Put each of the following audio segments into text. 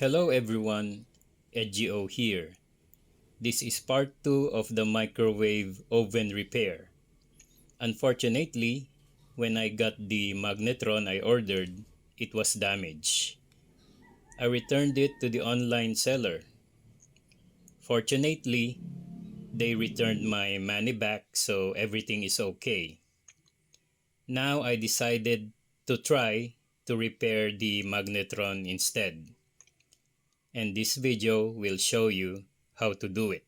Hello everyone, EGO here. This is part 2 of the microwave oven repair. Unfortunately, when I got the Magnetron I ordered, it was damaged. I returned it to the online seller. Fortunately, they returned my money back, so everything is okay. Now I decided to try to repair the Magnetron instead. And this video will show you how to do it.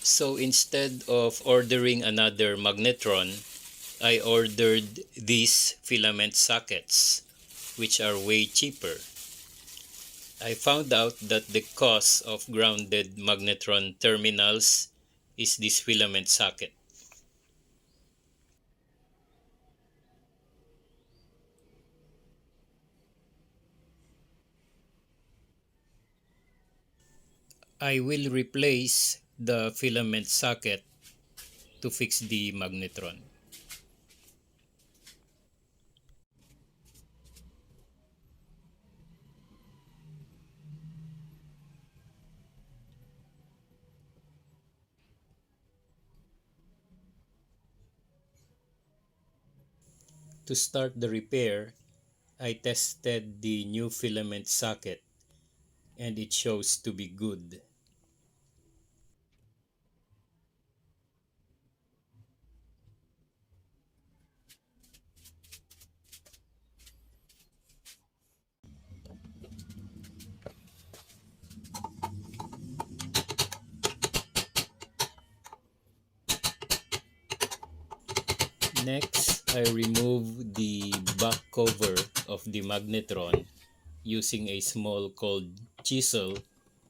So instead of ordering another magnetron, I ordered these filament sockets, which are way cheaper. I found out that the cause of grounded magnetron terminals is this filament socket. I will replace the filament socket to fix the magnetron. To start the repair, I tested the new filament socket and it shows to be good. Next, I remove the back cover of the magnetron using a small cold chisel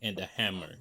and a hammer.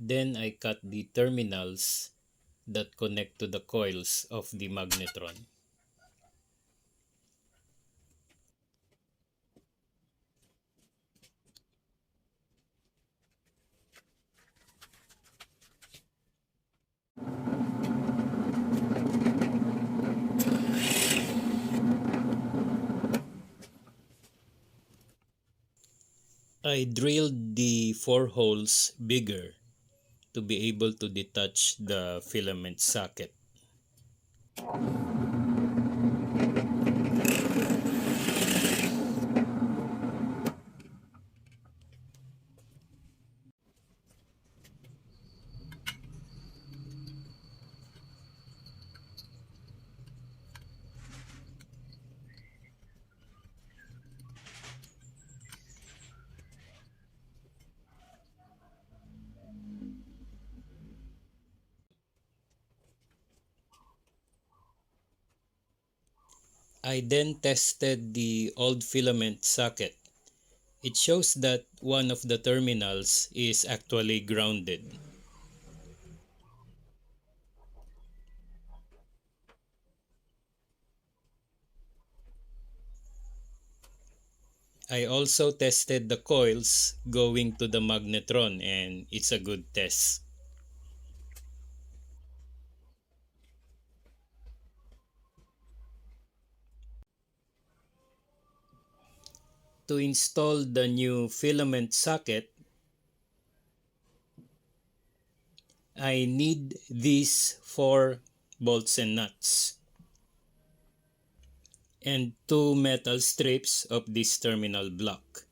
Then I cut the terminals that connect to the coils of the magnetron. I drilled the 4 holes bigger to be able to detach the filament socket. I then tested the old filament socket. It shows that one of the terminals is actually grounded. I also tested the coils going to the magnetron and it's a good test. To install the new filament socket, I need these 4 bolts and nuts and 2 metal strips of this terminal block.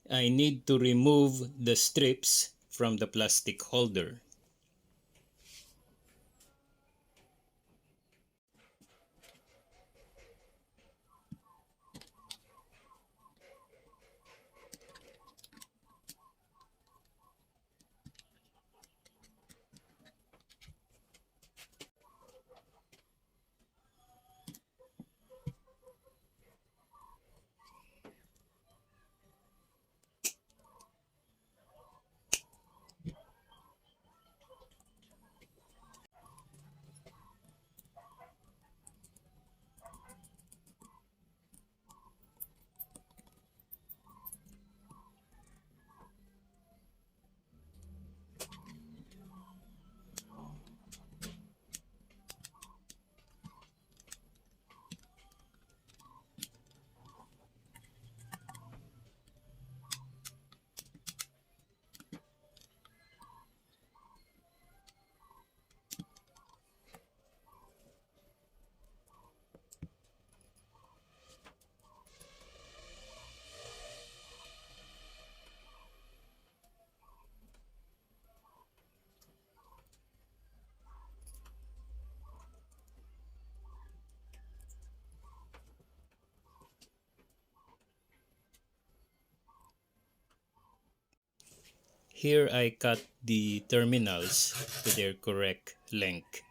I need to remove the strips from the plastic holder. Here I cut the terminals to their correct length.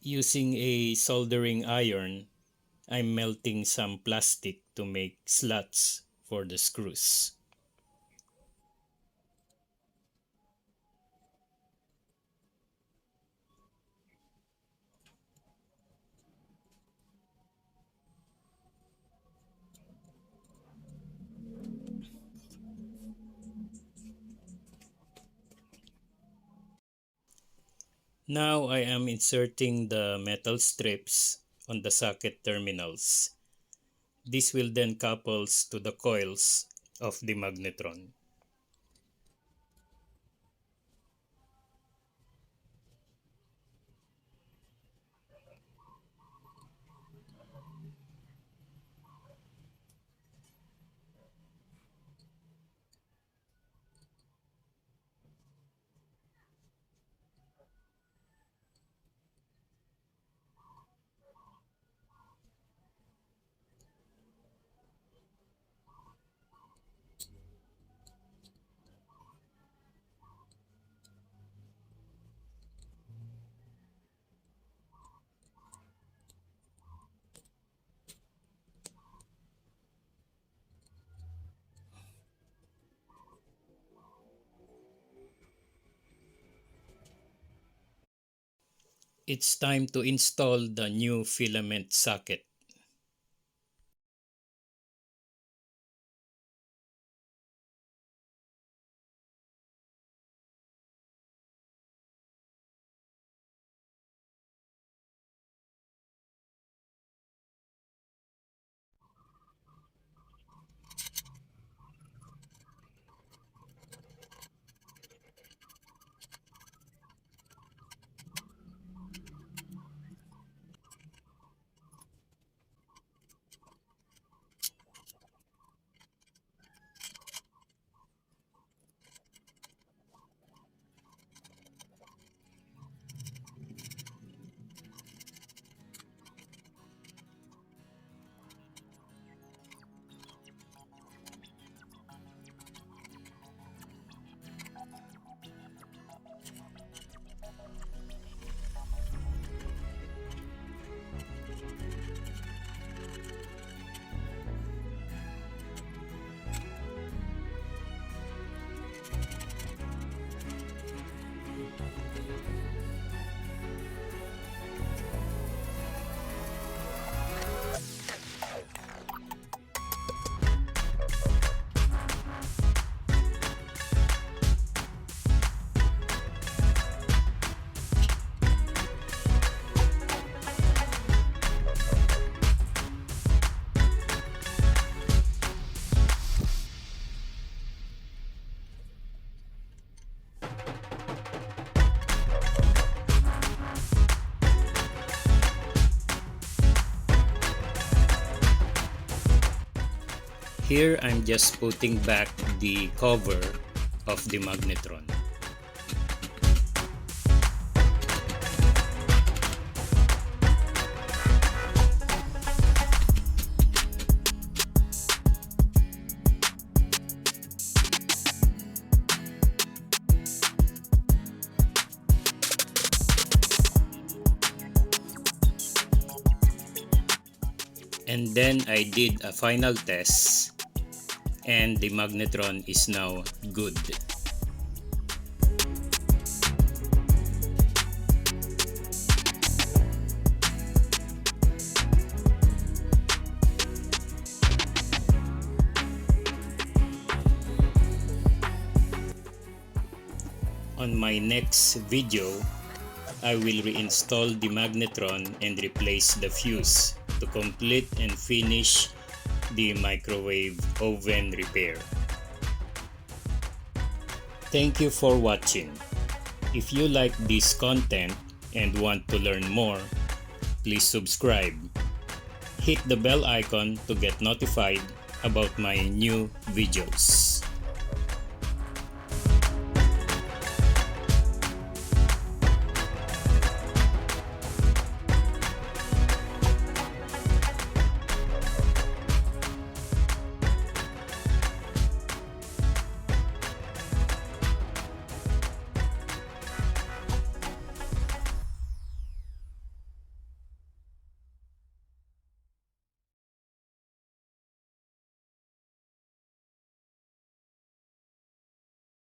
Using a soldering iron, I'm melting some plastic to make slots for the screws. Now I am inserting the metal strips on the socket terminals. This will then couples to the coils of the magnetron. It's time to install the new filament socket. Here I'm just putting back the cover of the magnetron. And then I did a final test and the magnetron is now good. On my next video, I will reinstall the magnetron and replace the fuse to complete and finish the microwave oven repair. Thank you for watching. If you like this content and want to learn more, please subscribe. Hit the bell icon to get notified about my new videos.